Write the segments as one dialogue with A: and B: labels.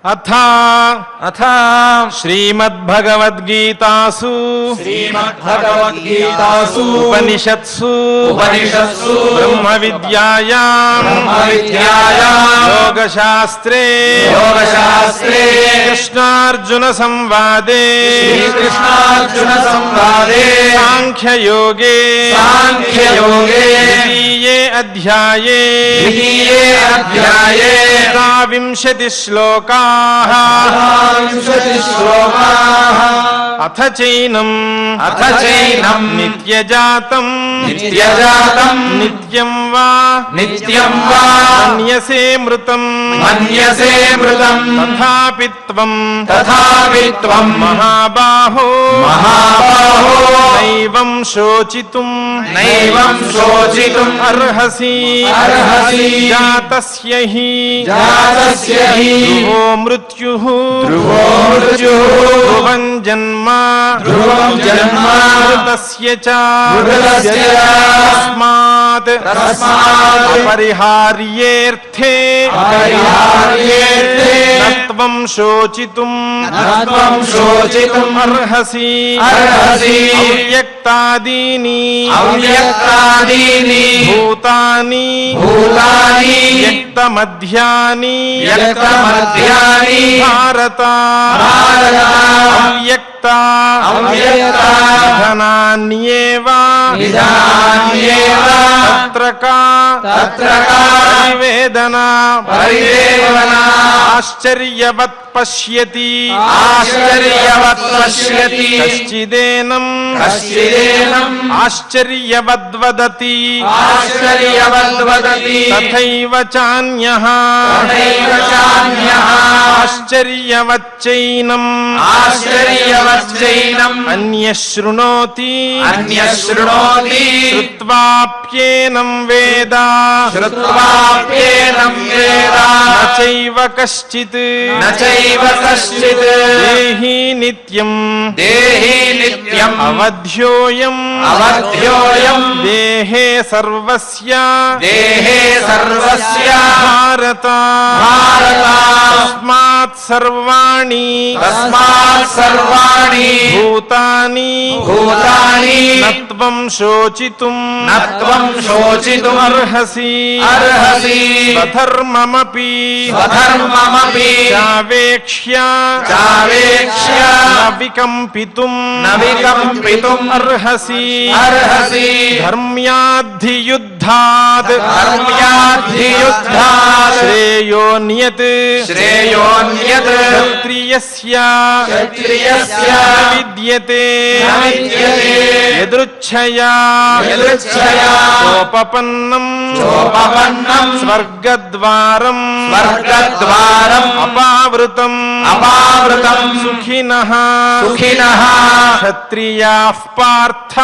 A: अथ श्रीमद्भगवद्गीतासु उपनिषत्सु ब्रह्मविद्यायां योगशास्त्रे कृष्णार्जुन संवादे सांख्ययोगे द्वितीये अध्याये एकाविंशति श्लोकाः अथ चैनम् नित्यजातं नित्यं वा मन्यसे मृतं तथापि त्वं महाबाहो नैवं शोचितुम् अर्हसि जातस्य हि ध्रुवो मृत्युः ध्रुवं जन्म मृतस्य च तस्मात् अपरिहार्येऽर्थे न त्वं शोचितुम् अर्हसि अव्यक्तादीनि भूतानि व्यक्तमध्यानि भारत अव्यक्तान्येव तत्र का परिवेदना आश्चर्यवत् पश्यति कश्चिदेनम् आश्चर्यवद्वदति तथैव चान्यः आश्चर्यवच्चैनम् अन्यशृणोति श्रुत्वाप्येनं वेद न चैव कश्चित् देहि नित्यम् अवध्योऽयम् देहे सर्वस्य भारत तस्मात् सर्वाणि भूतानि न त्वं शोचितुम् अर्हसि स्वधर्ममपि चावेक्ष्य न विकम्पितुम् अर्हसि धर्म्याद्धियुद्धात् श्रेयोन्यत् क्षत्रियस्य विद्यते यदृच्छया सोपपन्नम् स्वर्गद्वारम् अपावृतम् सुखिनः क्षत्रियाः पार्थ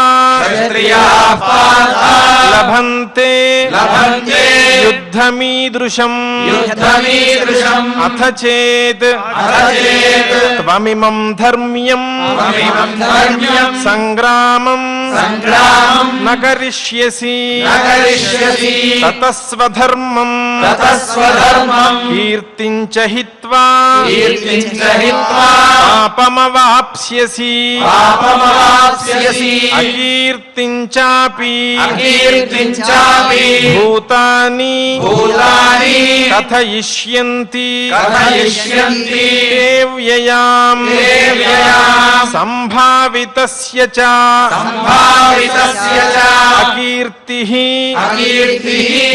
A: लभन्ते युद्धमीदृशम् अथ चेत् त्वमिमं धर्म्यम् संग्रामम् न करिष्यसि ततः स्वधर्मम् कीर्तिं च हित्वा पापमवाप्स्यसि अकीर्तिं चापि भूतानि कथयिष्यन्ति ते व्ययाम् सम्भावितस्य च अकीर्तिः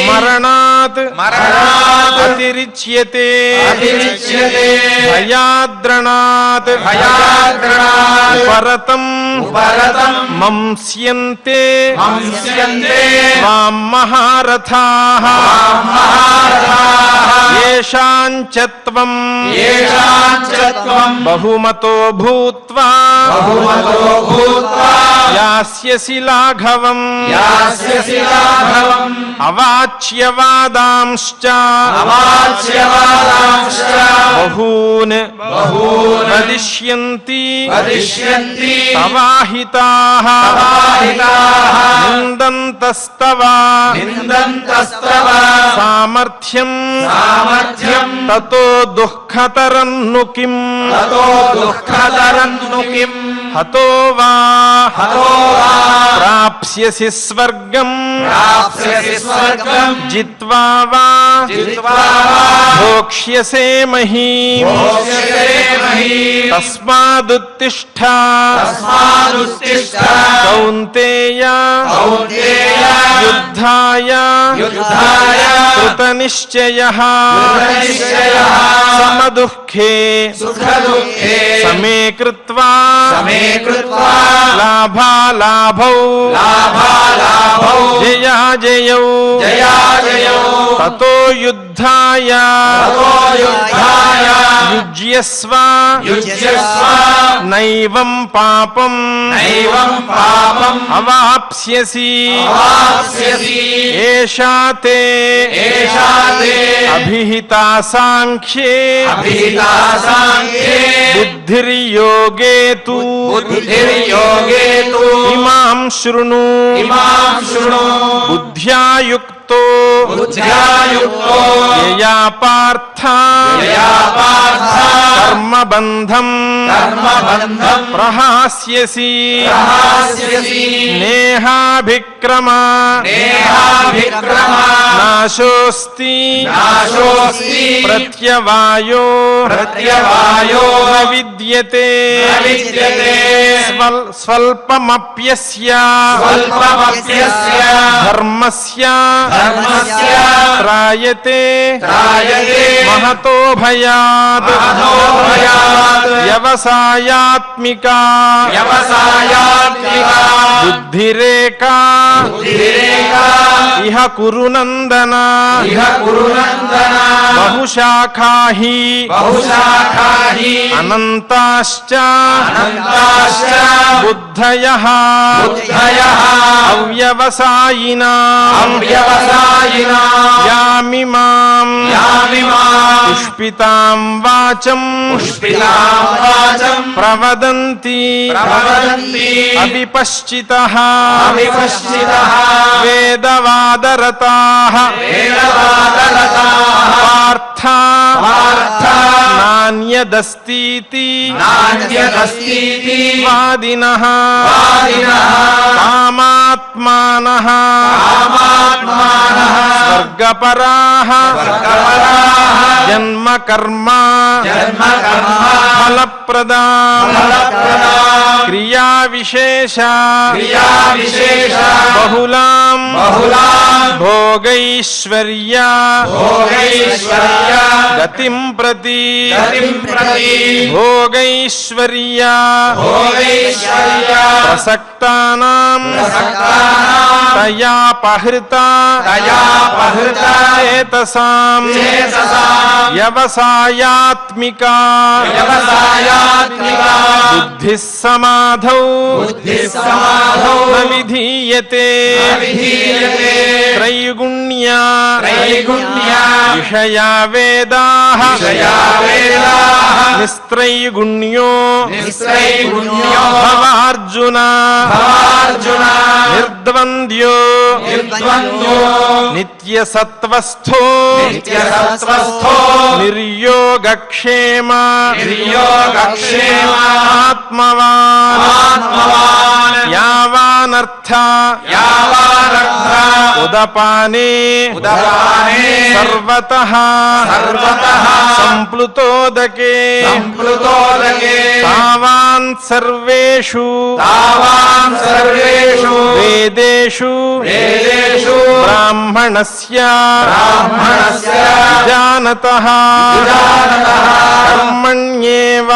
A: मरणात् अतिरिच्यते भयाद्रणात् उपरतम् मंस्यन्ते त्वां महारथाः येषाञ्च त्वं बहुमतो भूत्वा यास्यसि लाघवम् अवाच्यवादांश्च బహూన్ వదిష్యంతి తవాహితాః నిందంతస్తవ సామర్థ్యం తతో దుఃఖతరన్ను కిం హతో వా ప్రాప్స్యసి స్వర్గం జిత్వా వా భోక్ష్యసే మహీం తస్మాదుత్తిష్ఠ కౌంతేయ యుద్ధాయ కృతనిశ్చయః సమదుఃఖే సమే కృత్వా లాభాలాభౌ జయాజయౌ తతో యుద్ధాయ యుజ్యస్వ నైవం పాపం అవాప్స్యసి ఏషా తే అభిహితా సాంఖ్యే బుద్ధిర్యోగే తు ఇమాం శృణు బుద్ధ్యా యుక్తో యయా పార్థ కర్మబంధం ప్రహాస్యసి నేహాభిక్రమ నాశోస్తి ప్రత్యవాయో న విద్యతే స్వల్పమప్యస్య ధర్మస్య త్రాయతే మహతో భయాత్ వ్యవసాయాత్మికా బుద్ధిరేకా ఇహ కురు నందన బహుశాఖా హి అనంతాశ్చ బుద్ధయః అవ్యవసాయినాం యామిమాం పుష్పితాం వాచం ప్రవదంతి అవిపశ్చితః వేదవాదరతాః పార్థ నాన్యదస్తి వాదినః కామాత్మానః స్వర్గపరాః జన్మ కర్మ ఫలప్రదా క్రియా విశేష బహుళాం భోగైశ్వర్య గతిం ప్రతి భోగైశ్వర్య ప్రసక్తానాం తయాపహృత చేతసాం వ్యవసాయాత్మికా బుద్ధిః సమాధౌ న విధీయతే త్రైగుణ్యా విషయా వేదాః నిస్త్రైగుణ్యో భవార్జున నిర్ద్వంద్వో నిత్యసత్వస్థో నిర్యోగక్షేమ ఆత్మవాన్ యావానర్థ ఉదపానే సర్వతః సంప్లుతోదకే తావాన్ సర్వేషు వేదేషు బ్రాహ్మణస్య జానతః కర్మణ్యేవ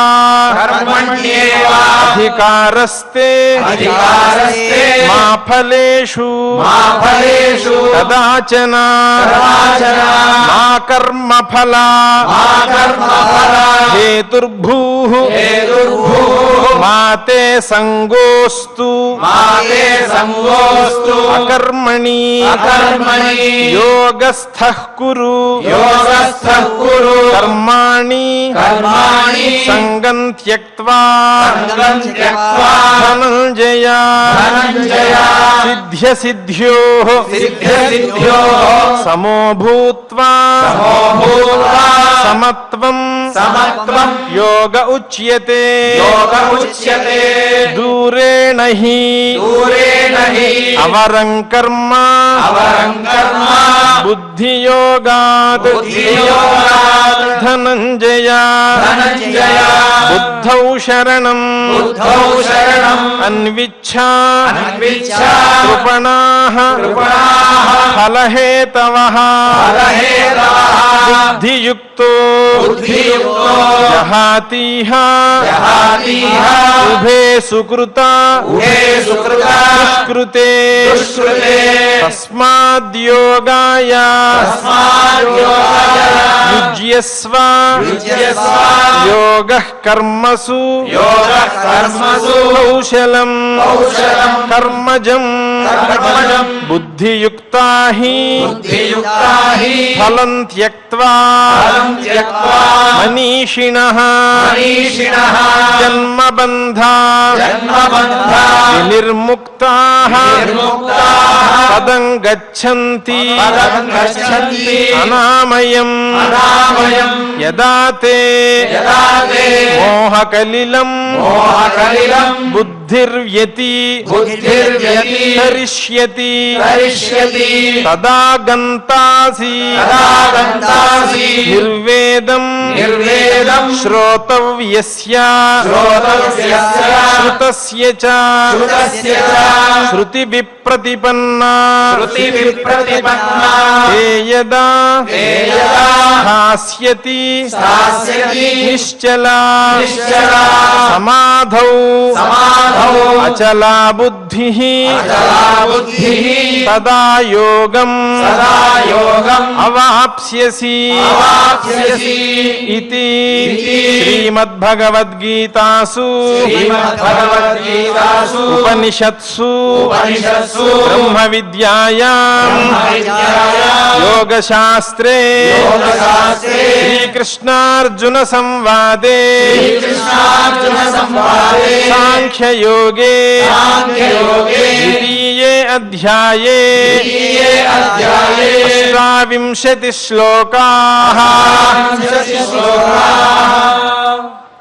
A: అధికారస్తే మా ఫలేషు కదాచన మా కర్మఫల హేతుర్భూః మాతే సంగోస్తు అకర్మణి యోగస్థః కురు కర్మాణి కర్మాణి
B: కర్మాణి
A: సంగం త్యక్త్వా
B: సంగం త్యక్త్వా
A: ధనంజయ
B: ధనంజయ
A: సిద్ధ్య సిద్ధ్యో
B: సిద్ధ్య సిద్ధ్యో
A: సమో భూత్వా
B: సమో భూత్వా
A: సమత్వం
B: సమత్వం
A: యోగ ఉచ్యతే
B: యోగ ఉచ్యతే
A: దూరేణ హి
B: దూరేణ హి
A: అవరం కర్మ
B: అవరం కర్మ
A: బుద్ధియోగాత్
B: బుద్ధియోగాత్
A: ధనంజయ
B: ధనంజయ
A: బుద్ధౌ శరణం
B: బుద్ధౌ శరణం
A: అన్విచ్ఛ
B: అన్విచ్ఛ
A: కృపణాః
B: కృపణాః
A: ఫలహేతవః
B: ఫలహేతవః
A: బుద్ధియుక్తో
B: బుద్ధియుక్తో
A: జహాతిః
B: జహాతిః
A: ఉభే సుకృత
B: ఉభే సుకృత
A: దుష్కృతే
B: దుష్కృతే
A: తస్మాద్యోగాయ
B: తస్మాద్యోగాయ
A: యుజ్యస్వ
B: యుజ్యస్వ
A: యోగః కర్మసు
B: యోగః కర్మసు
A: కౌశలం
B: కౌశలం
A: కర్మజం
B: కర్మజం
A: బుద్ధియుక్తా హి
B: బుద్ధియుక్తా హి
A: ఫలం త్యక్త్వా
B: ఫలం త్యక్త్వా
A: మనీషిణః
B: మనీషిణః
A: జన్మబంధా
B: జన్మబంధా
A: వినిర్ముక్తాః
B: వినిర్ముక్తాః
A: పదం గచ్చంతి
B: పదం గచ్చంతి
A: అనామయం
B: అనామయం
A: యదా తే
B: యదా తే
A: మోహకలిలం
B: మోహకలిలం
A: బుద్ధిర్వ్యతి
B: బుద్ధిర్వ్యతి
A: కరిష్యతి
B: కరిష్యతి
A: తదా గంతాసి
B: తదా గంతాసి
A: నిర్వేదం
B: నిర్వేదం
A: శ్రోతవ్యస్య
B: శ్రోతవ్యస్య
A: శ్రుతస్య చ
B: శృతస్య చ
A: శృతి విప్రతిపన్నా
B: శృతి విప్రతిపన్నా
A: తే యదా
B: తే యదా
A: స్థాస్యతి
B: స్థాస్యతి
A: నిశ్చలా
B: నిశ్చలా
A: సమాధౌ
B: సమాధౌ
A: అచలా బుద్ధిః
B: అచలా బుద్ధిః
A: తదా యోగం
B: సదా యోగం
A: అవాప్స్యసి
B: అవాప్స్యసి
A: ఇతి
B: ఇతి
A: శ్రీమద్భగవద్గీతాసు
B: శ్రీమద్భగవద్గీతాసు
A: ఉపనిషత్సు
B: ఉపనిషత్సు
A: బ్రహ్మ విద్యాయాం
B: బ్రహ్మవిద్యాయాం
A: యోగశాస్త్రే
B: యోగశాస్త్రే
A: శ్రీకృష్ణార్జున సంవాదే
B: శ్రీకృష్ణార్జున సంవాదే
A: సాంఖ్యయోగే
B: సాంఖ్యయోగే
A: ద్వితీయే అధ్యాయే
B: ద్వితీయే అధ్యాయే
A: అష్టావింశతి శ్లోకాః
B: శ్లోకాః